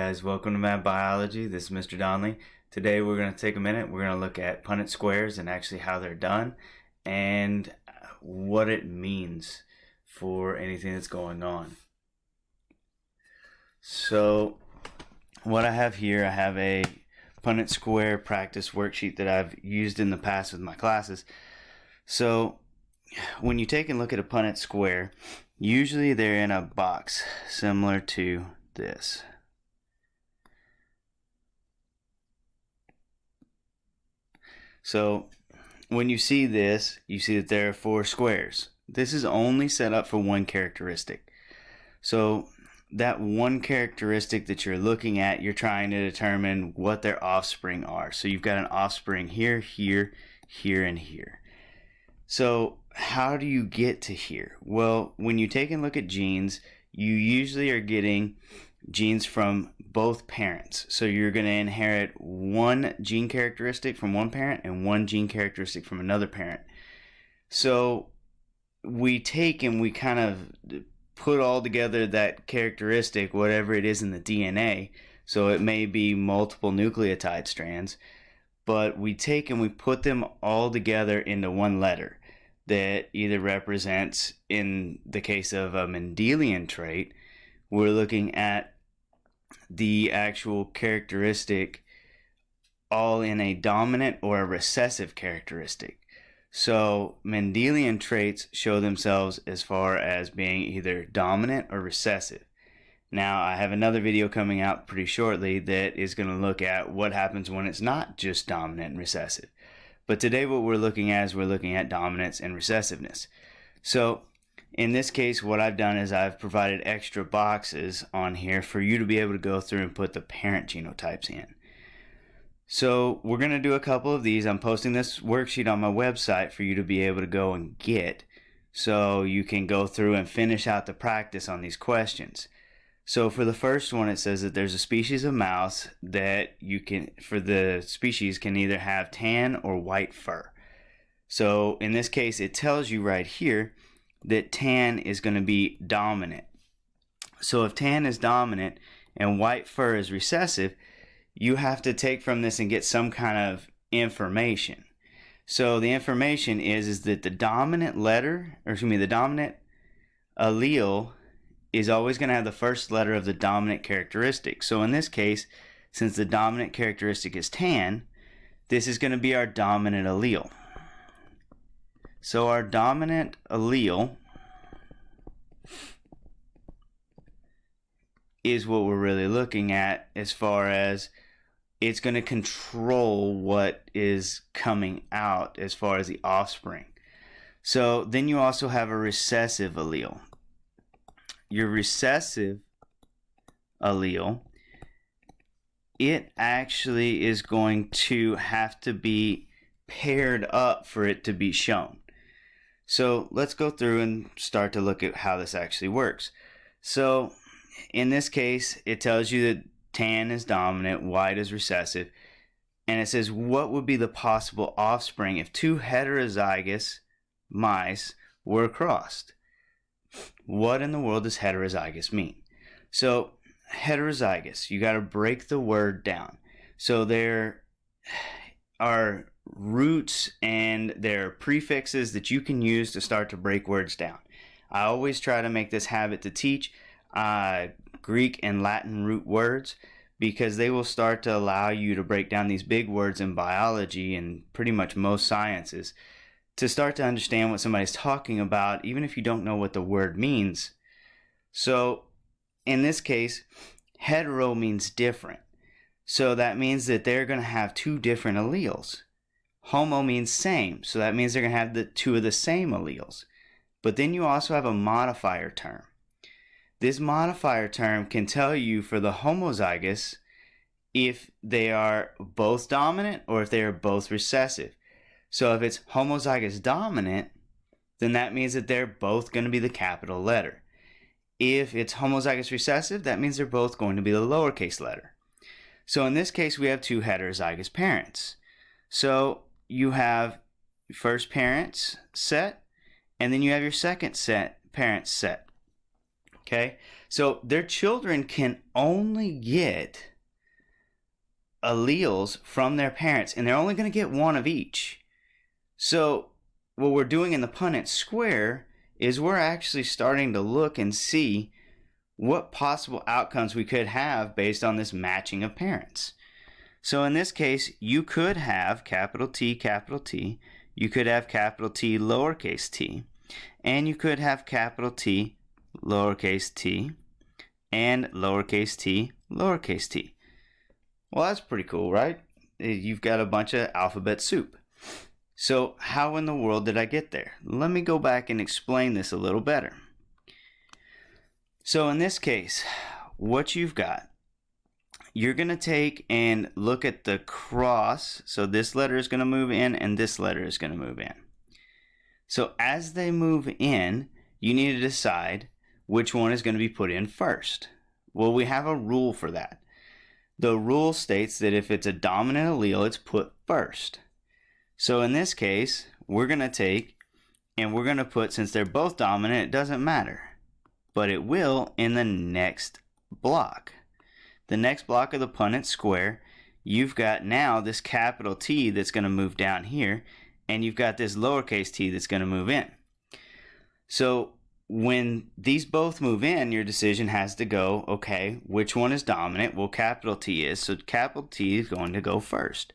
guys, welcome to Math Biology. This is Mr. Donnelly. Today we're going to take a minute, we're going to look at Punnett Squares and actually how they're done and what it means for anything that's going on. So what I have here, I have a Punnett Square practice worksheet that I've used in the past with my classes. So when you take and look at a Punnett Square, usually they're in a box similar to this. So when you see this, you see that there are 4 squares. This is only set up for one characteristic. So that one characteristic that you're looking at, you're trying to determine what their offspring are. So you've got an offspring here, here, here, and here. So how do you get to here? Well, when you take and look at genes, you usually are getting genes from both parents. So you're going to inherit one gene characteristic from one parent and one gene characteristic from another parent. So we take and we kind of put all together that characteristic, whatever it is in the DNA. So it may be multiple nucleotide strands, but we take and we put them all together into one letter that either represents, in the case of a Mendelian trait, we're looking at the actual characteristic all in a dominant or a recessive characteristic. So Mendelian traits show themselves as far as being either dominant or recessive. Now I have another video coming out pretty shortly that is going to look at what happens when it's not just dominant and recessive. But today what we're looking at is we're looking at dominance and recessiveness. So in this case, what I've done is I've provided extra boxes on here for you to be able to go through and put the parent genotypes in. So we're going to do a couple of these. I'm posting this worksheet on my website for you to be able to go and get, so you can go through and finish out the practice on these questions. So for the first one, it says that there's a species of mouse that you can, for the species, can either have tan or white fur. So in this case, it tells you right here that tan is going to be dominant. So if tan is dominant and white fur is recessive, you have to take from this and get some kind of information. So the information is that the dominant letter, or excuse me, the dominant allele is always going to have the first letter of the dominant characteristic. So in this case, since the dominant characteristic is tan, this is going to be our dominant allele. So our dominant allele is what we're really looking at as far as it's going to control what is coming out as far as the offspring. So then you also have a recessive allele. Your recessive allele, it actually is going to have to be paired up for it to be shown. So let's go through and start to look at how this actually works. So in this case, it tells you that tan is dominant, white is recessive, and it says what would be the possible offspring if 2 heterozygous mice were crossed. What in the world does heterozygous mean? So heterozygous, you got to break the word down. So there are roots and there are prefixes that you can use to start to break words down. I always try to make this habit to teach Greek and Latin root words, because they will start to allow you to break down these big words in biology and pretty much most sciences to start to understand what somebody's talking about, even if you don't know what the word means. So in this case, hetero means different. So that means that they're going to have 2 different alleles. Homo means same, so that means they're going to have the 2 of the same alleles. But then you also have a modifier term. This modifier term can tell you for the homozygous if they are both dominant or if they are both recessive. So if it's homozygous dominant, then that means that they're both going to be the capital letter. If it's homozygous recessive, that means they're both going to be the lowercase letter. So in this case, we have 2 heterozygous parents. So you have first parents set, and then you have your second set parents set. Okay, so their children can only get alleles from their parents, and they're only going to get one of each. So what we're doing in the Punnett Square is we're actually starting to look and see what possible outcomes we could have based on this matching of parents. So in this case, you could have capital T, you could have capital T, lowercase t, and you could have capital T, lowercase t, and lowercase t, lowercase t. Well, that's pretty cool, right? You've got a bunch of alphabet soup. So how in the world did I get there? Let me go back and explain this a little better. So in this case, what you've got, you're going to take and look at the cross. So this letter is going to move in and this letter is going to move in. So as they move in, you need to decide which one is going to be put in first. Well, we have a rule for that. The rule states that if it's a dominant allele, it's put first. So in this case, we're going to take and we're going to put, since they're both dominant, it doesn't matter. But it will in the next block. The next block of the Punnett Square, you've got now this capital T that's going to move down here, and you've got this lowercase t that's going to move in. So when these both move in, your decision has to go, okay, which one is dominant? Well, capital T is, so capital T is going to go first.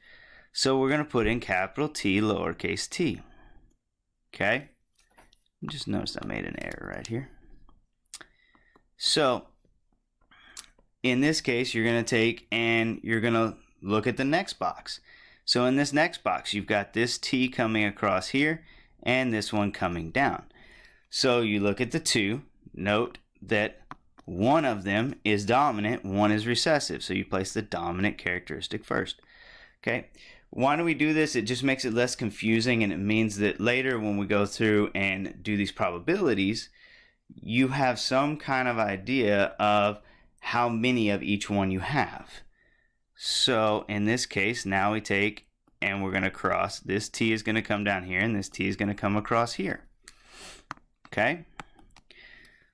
So we're going to put in capital T, lowercase t. Okay? Just notice I made an error right here. So in this case, you're going to take and you're going to look at the next box. So in this next box, you've got this T coming across here and this one coming down. So you look at the two, note that one of them is dominant, one is recessive. So you place the dominant characteristic first. Okay. Why do we do this? It just makes it less confusing, and it means that later when we go through and do these probabilities, you have some kind of idea of how many of each one you have. So in this case, now we take and we're going to cross. This T is going to come down here and this T is going to come across here. Okay?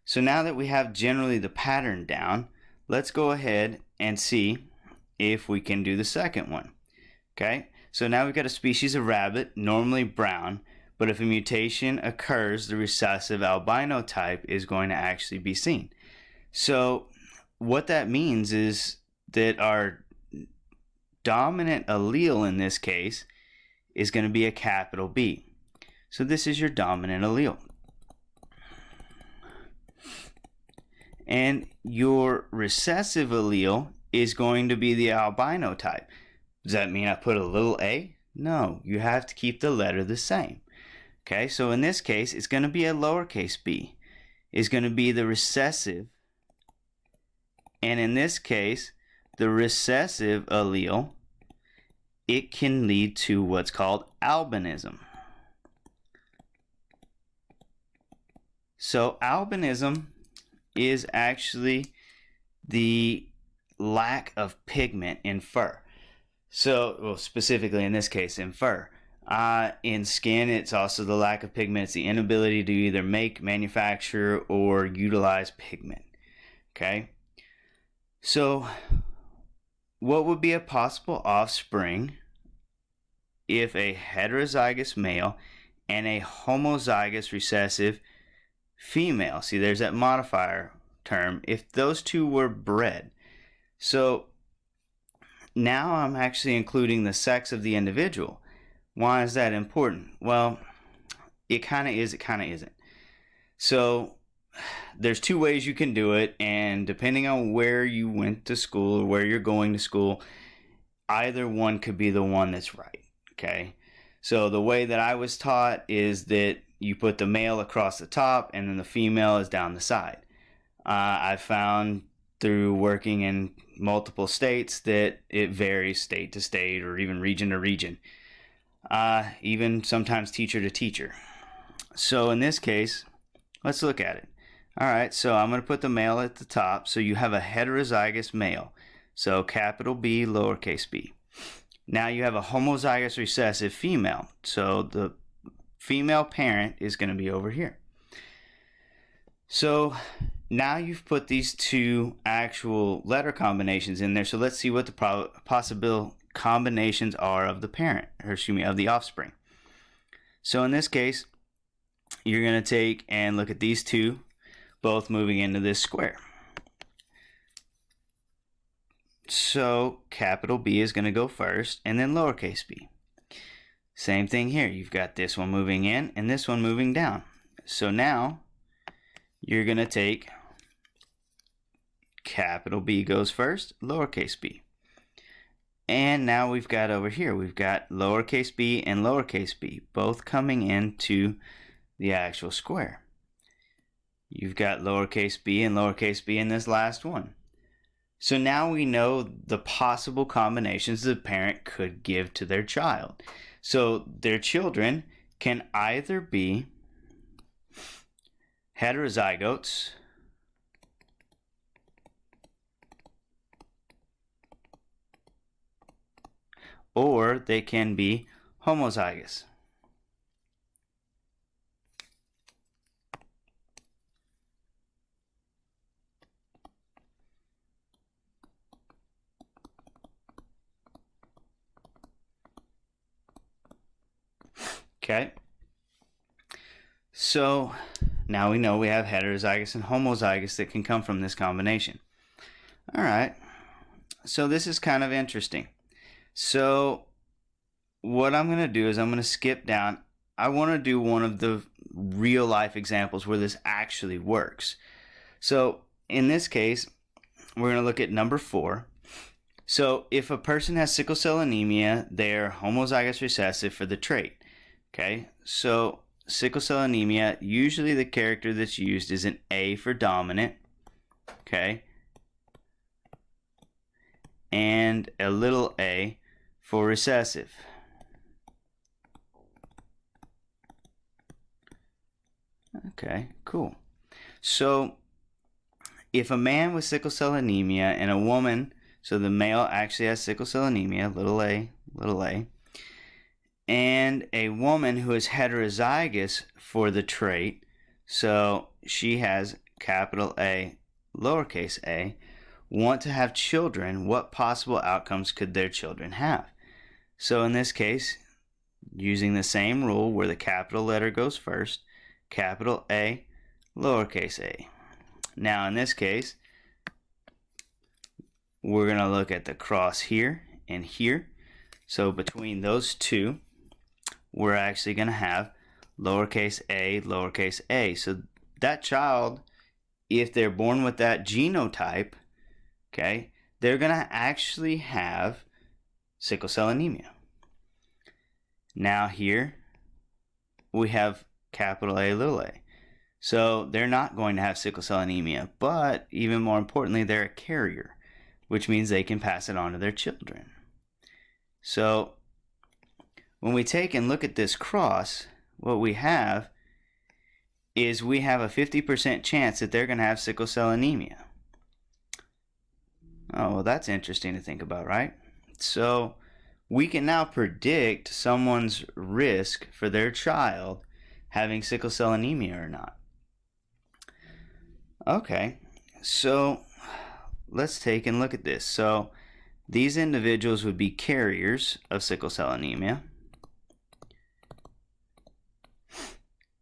So now that we have generally the pattern down, let's go ahead and see if we can do the second one. Okay? So now we've got a species of rabbit, normally brown, but if a mutation occurs, the recessive albino type is going to actually be seen. So what that means is that our dominant allele in this case is going to be a capital B. So this is your dominant allele. And your recessive allele is going to be the albino type. Does that mean I put a little a? No, you have to keep the letter the same. Okay, so in this case, it's going to be a lowercase b. It's going to be the recessive. And in this case, the recessive allele, it can lead to what's called albinism. So albinism is actually the lack of pigment in fur. So, well, specifically in this case, in fur. In skin, it's also the lack of pigment. It's the inability to either make, manufacture, or utilize pigment. Okay? So, what would be a possible offspring if a heterozygous male and a homozygous recessive female, see there's that modifier term, if those two were bred? So now I'm actually including the sex of the individual. Why is that important? Well, it kind of is, it kind of isn't. So there's two ways you can do it, and depending on where you went to school or where you're going to school, either one could be the one that's right. Okay? So the way that I was taught is that you put the male across the top and then the female is down the side. I found through working in multiple states that it varies state to state or even region to region. Even sometimes teacher to teacher. So in this case, let's look at it. Alright, so I'm going to put the male at the top. So you have a heterozygous male. So capital B, lowercase b. Now you have a homozygous recessive female. So the female parent is going to be over here. So Now you've put these two actual letter combinations in there, so let's see what the possible combinations are of the parent, or excuse me, of the offspring. So in this case, you're going to take and look at these two, both moving into this square. So capital B is going to go first, and then lowercase b. Same thing here. You've got this one moving in and this one moving down. So now you're going to take capital B goes first, lowercase b. And now we've got over here, we've got lowercase b and lowercase b, both coming into the actual square. You've got lowercase b and lowercase b in this last one. So now we know the possible combinations the parent could give to their child. So their children can either be heterozygotes, or they can be homozygous. Okay, so now we know we have heterozygous and homozygous that can come from this combination. All right, so this is kind of interesting. So what I'm going to do is I'm going to skip down. I want to do one of the real life examples where this actually works. So in this case, we're going to look at number 4. So if a person has sickle cell anemia, they're homozygous recessive for the trait. Okay, so sickle cell anemia, usually the character that's used is an A for dominant, okay, and a little a for recessive. Okay, cool. So if a man with sickle cell anemia and a woman, so the male actually has sickle cell anemia, little a, and a woman who is heterozygous for the trait, so she has capital A, lowercase a, want to have children, what possible outcomes could their children have? So in this case, using the same rule where the capital letter goes first, capital A, lowercase a. Now in this case, we're going to look at the cross here and here. So between those two, we're actually going to have lowercase a. So that child, if they're born with that genotype, okay, they're going to actually have sickle cell anemia. Now here, we have capital A, little a. So they're not going to have sickle cell anemia, but even more importantly, they're a carrier, which means they can pass it on to their children. So when we take and look at this cross, what we have is we have a 50% chance that they're going to have sickle cell anemia. Oh, well, that's interesting to think about, right? So we can now predict someone's risk for their child having sickle cell anemia or not. Okay, so let's take and look at this. So these individuals would be carriers of sickle cell anemia.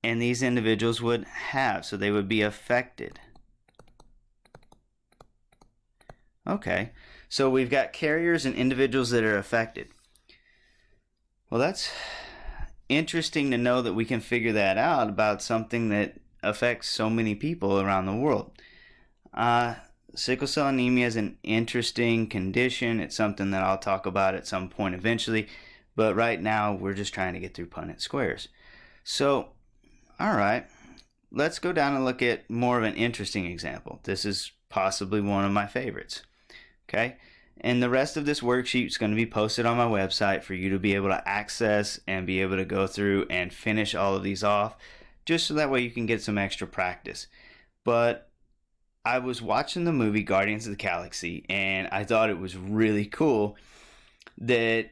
And these individuals would have, so they would be affected. Okay, so we've got carriers and individuals that are affected. Well, that's interesting to know that we can figure that out about something that affects so many people around the world. Sickle cell anemia is an interesting condition. It's something that I'll talk about at some point eventually, but right now we're just trying to get through Punnett Squares. So, all right, let's go down and look at more of an interesting example. This is possibly one of my favorites. Okay, and the rest of this worksheet is going to be posted on my website for you to be able to access and be able to go through and finish all of these off, just so that way you can get some extra practice. But I was watching the movie Guardians of the Galaxy, and I thought it was really cool that,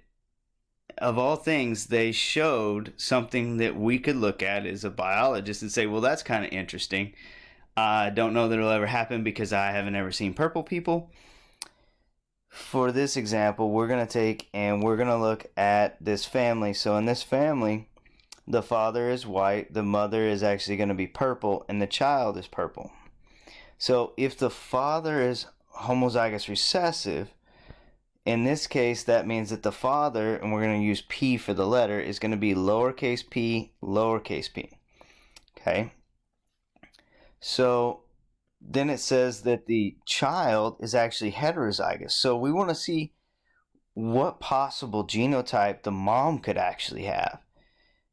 of all things, they showed something that we could look at as a biologist and say, well, that's kind of interesting. I don't know that it'll ever happen because I haven't ever seen purple people. For this example, we're going to take and we're going to look at this family. So in this family, the father is white, the mother is actually going to be purple, and the child is purple. So if the father is homozygous recessive, in this case, that means that the father, and we're going to use P for the letter, is going to be lowercase p, lowercase p. Okay? So then it says that the child is actually heterozygous. So we want to see what possible genotype the mom could actually have.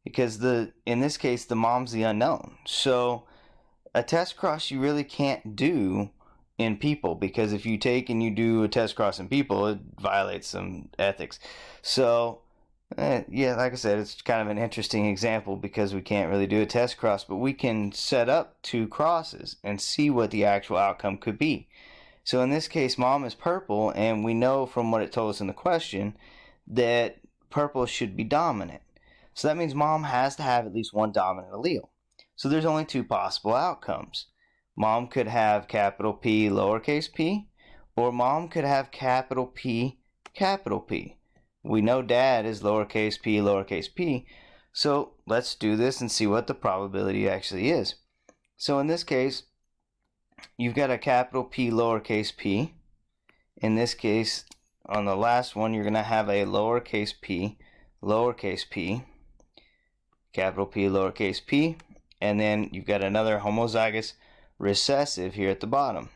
Because in this case, the mom's the unknown. So a test cross you really can't do in people, because if you take and you do a test cross in people, it violates some ethics. So yeah, like I said, it's kind of an interesting example because we can't really do a test cross, but we can set up 2 crosses and see what the actual outcome could be. So in this case, mom is purple, and we know from what it told us in the question that purple should be dominant. So that means mom has to have at least one dominant allele. So there's only 2 possible outcomes. Mom could have capital P, lowercase p, or mom could have capital P, capital P. We know dad is lowercase p, so let's do this and see what the probability actually is. So in this case, you've got a capital P, lowercase p. In this case, on the last one, you're going to have a lowercase p, capital P, lowercase p, and then you've got another homozygous recessive here at the bottom.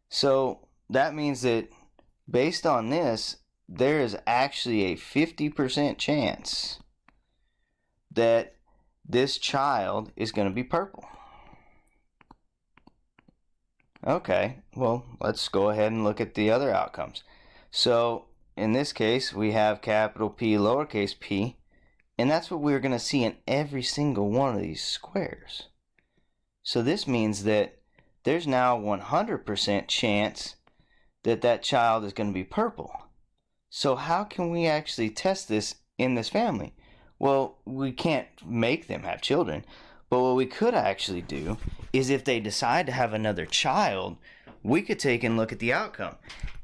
So that means that based on this, there is actually a 50% chance that this child is going to be purple. Okay, well, let's go ahead and look at the other outcomes. So in this case, we have capital P, lowercase p, and that's what we're going to see in every single one of these squares. So this means that there's now 100% chance that that child is going to be purple. So how can we actually test this in this family? Well, we can't make them have children, but what we could actually do is if they decide to have another child, we could take and look at the outcome.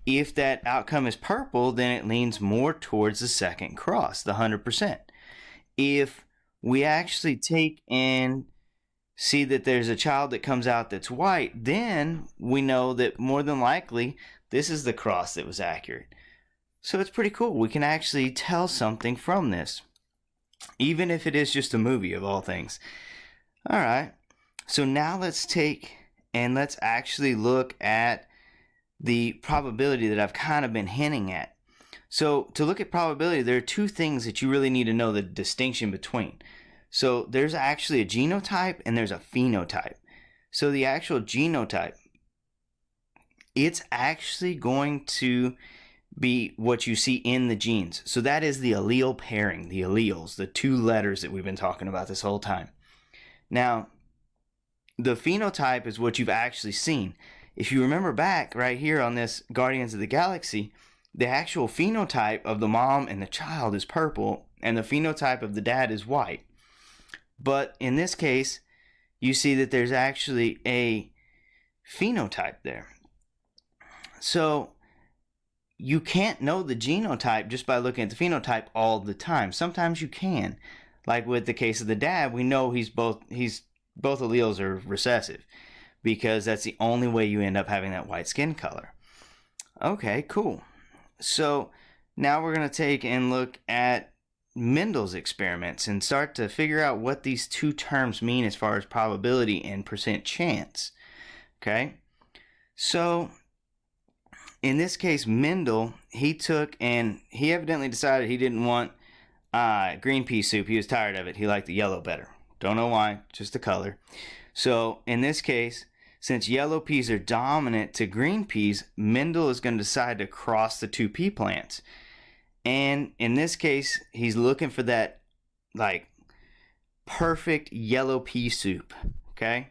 If that outcome is purple, then it leans more towards the second cross, the 100%. If we actually take and see that there's a child that comes out that's white, then we know that more than likely this is the cross that was accurate. So it's pretty cool. We can actually tell something from this, even if it is just a movie of all things. All right, so now let's take and let's actually look at the probability that I've kind of been hinting at. So to look at probability, there are 2 things that you really need to know the distinction between. So there's actually a genotype and there's a phenotype. So the actual genotype, it's actually going to be what you see in the genes. So that is the allele pairing, the alleles, the 2 letters that we've been talking about this whole time. Now, the phenotype is what you've actually seen. If you remember back right here on this Guardians of the Galaxy, the actual phenotype of the mom and the child is purple, and the phenotype of the dad is white. But in this case, you see that there's actually a phenotype there. So you can't know the genotype just by looking at the phenotype all the time. Sometimes you can. Like with the case of the dad, we know both alleles are recessive because that's the only way you end up having that white skin color. Okay, cool. So now we're going to take and look at Mendel's experiments and start to figure out what these 2 terms mean as far as probability and percent chance. Okay, so in this case, Mendel, he took and he evidently decided he didn't want green pea soup. He was tired of it. He liked the yellow better. Don't know why, just the color. So in this case, since yellow peas are dominant to green peas, Mendel is going to decide to cross the 2 pea plants. And in this case, he's looking for that like perfect yellow pea soup. Okay,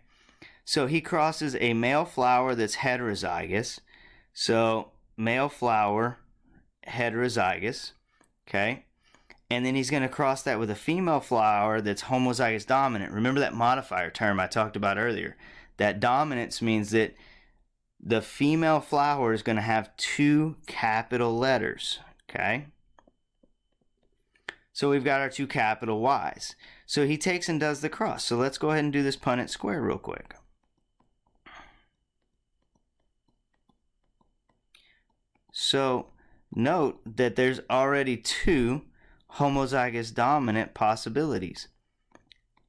so he crosses a male flower that's heterozygous. So male flower, heterozygous. Okay, and then he's going to cross that with a female flower that's homozygous dominant. Remember that modifier term I talked about earlier. That dominance means that the female flower is going to have 2 capital letters, okay? So we've got our 2 capital Y's. So he takes and does the cross. So let's go ahead and do this Punnett square real quick. So note that there's already 2 homozygous dominant possibilities.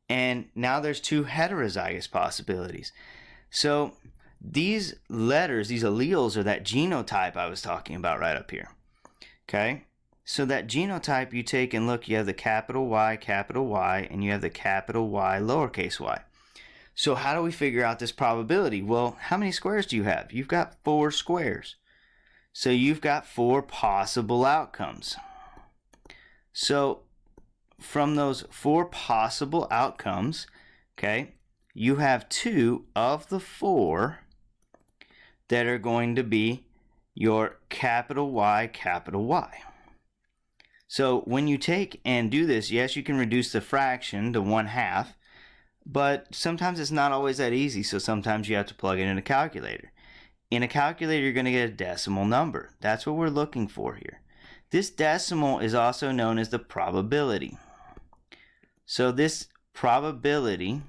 And now there's 2 heterozygous possibilities. So these letters, these alleles, are that genotype I was talking about right up here. Okay? So that genotype, you take and look, you have the capital Y, and you have the capital Y, lowercase y. So how do we figure out this probability? Well, how many squares do you have? You've got 4 squares. So you've got 4 possible outcomes. So from those 4 possible outcomes, okay, you have 2 of the 4 that are going to be your capital Y, capital Y. So when you take and do this, yes, you can reduce the fraction to 1/2, but sometimes it's not always that easy, so sometimes you have to plug it in a calculator. In a calculator, you're going to get a decimal number. That's what we're looking for here. This decimal is also known as the probability. So this probability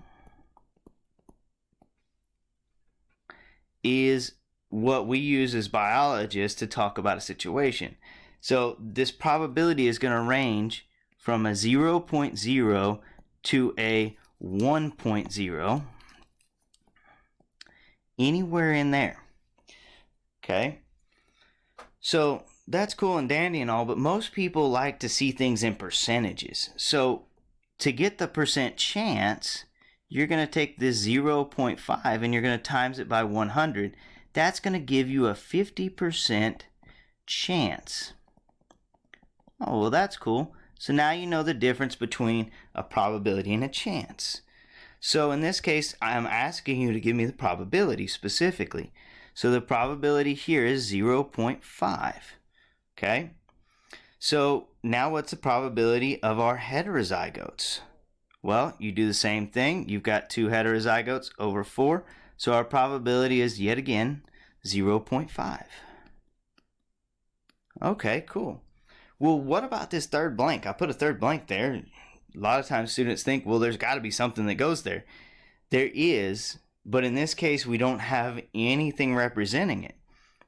is what we use as biologists to talk about a situation. So this probability is going to range from a 0.0 to a 1.0, anywhere in there. Okay? So that's cool and dandy and all, but most people like to see things in percentages. So to get the percent chance, you're going to take this 0.5 and you're going to times it by 100. That's going to give you a 50% chance. Oh, well, that's cool. So now you know the difference between a probability and a chance. So in this case, I'm asking you to give me the probability specifically. So the probability here is 0.5. Okay? So now what's the probability of our heterozygotes? Well, you do the same thing. You've got 2 heterozygotes over 4. So our probability is, yet again, 0.5. Okay, cool. Well, what about this third blank? I put a third blank there. A lot of times students think, well, there's got to be something that goes there. There is, but in this case, we don't have anything representing it.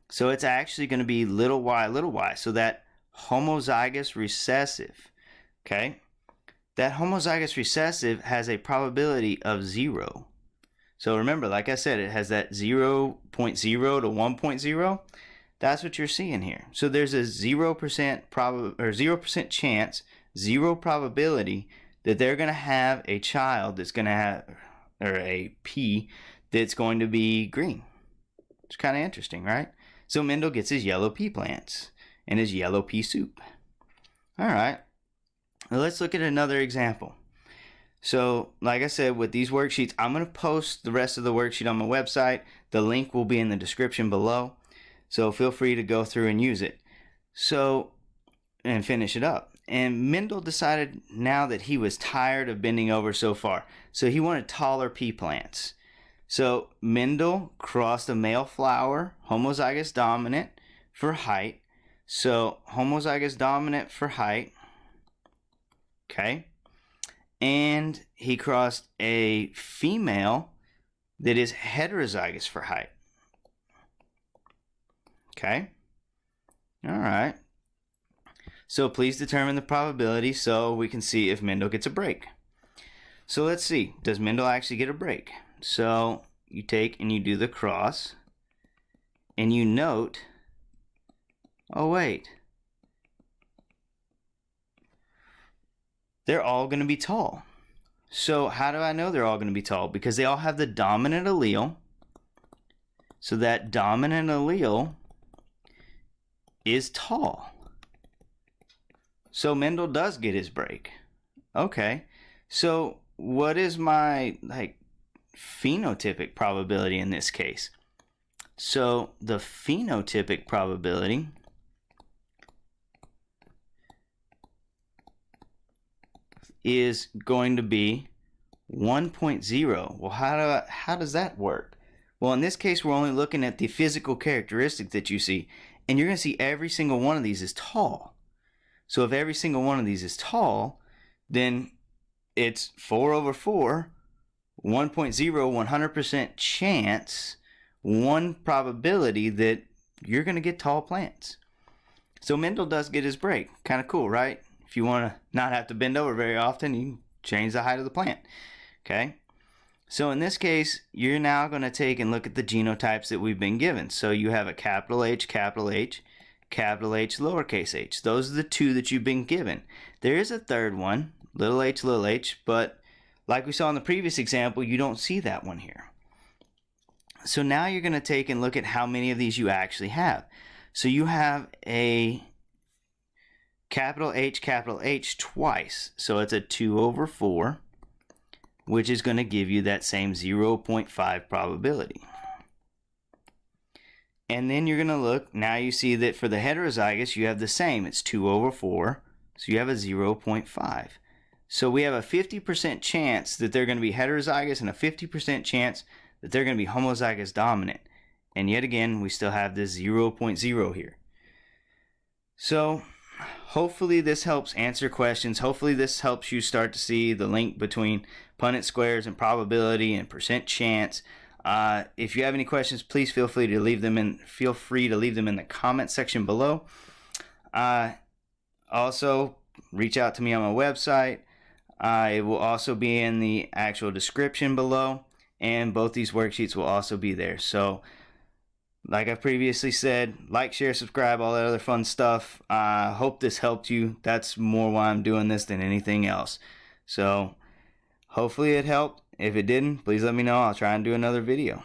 So it's actually going to be little y, so that homozygous recessive, okay? That homozygous recessive has a probability of 0. So remember, like I said, it has that 0.0 to 1.0. That's what you're seeing here. So there's a 0% chance, 0 probability that they're going to have a child that's going to have, or a pea that's going to be green. It's kind of interesting, right? So Mendel gets his yellow pea plants and his yellow pea soup. All right. Now let's look at another example. So, like I said, with these worksheets, I'm going to post the rest of the worksheet on my website. The link will be in the description below. So feel free to go through and use it. So, and finish it up. And Mendel decided now that he was tired of bending over so far. So he wanted taller pea plants. So Mendel crossed a male flower, homozygous dominant for height. So homozygous dominant for height. Okay. And he crossed a female that is heterozygous for height. Okay. All right. So please determine the probability so we can see if Mendel gets a break. So let's see. Does Mendel actually get a break? So you take and you do the cross. And you note, oh wait, they're all going to be tall. So how do I know they're all going to be tall? Because they all have the dominant allele. So that dominant allele is tall. So Mendel does get his break. Okay. So what is my phenotypic probability in this case? So the phenotypic probability is going to be 1.0. Well, how does that work? Well, in this case, we're only looking at the physical characteristic that you see, and you're going to see every single one of these is tall. So if every single one of these is tall, then it's 4 over 4, 1.0, 100% chance, 1 probability that you're going to get tall plants. So Mendel does get his break. Kind of cool, right? If you want to not have to bend over very often, you can change the height of the plant. Okay? So in this case, you're now going to take and look at the genotypes that we've been given. So you have a capital H, lowercase h. Those are the 2 that you've been given. There is a third one, little h, but like we saw in the previous example, you don't see that one here. So now you're going to take and look at how many of these you actually have. So you have a capital H twice. So it's a 2 over 4, which is going to give you that same 0.5 probability. And then you're going to look, now you see that for the heterozygous, you have the same. It's 2 over 4, so you have a 0.5. So we have a 50% chance that they're going to be heterozygous and a 50% chance that they're going to be homozygous dominant. And yet again, we still have this 0.0 here. So hopefully this helps answer questions. Hopefully this helps you start to see the link between Punnett squares and probability and percent chance. If you have any questions, please feel free to leave them in the comment section below. Also, reach out to me on my website. It will also be in the actual description below, and both these worksheets will also be there. So like I previously said, like, share, subscribe, all that other fun stuff. Hope this helped you. That's more why I'm doing this than anything else. So hopefully it helped. If it didn't, please let me know. I'll try and do another video.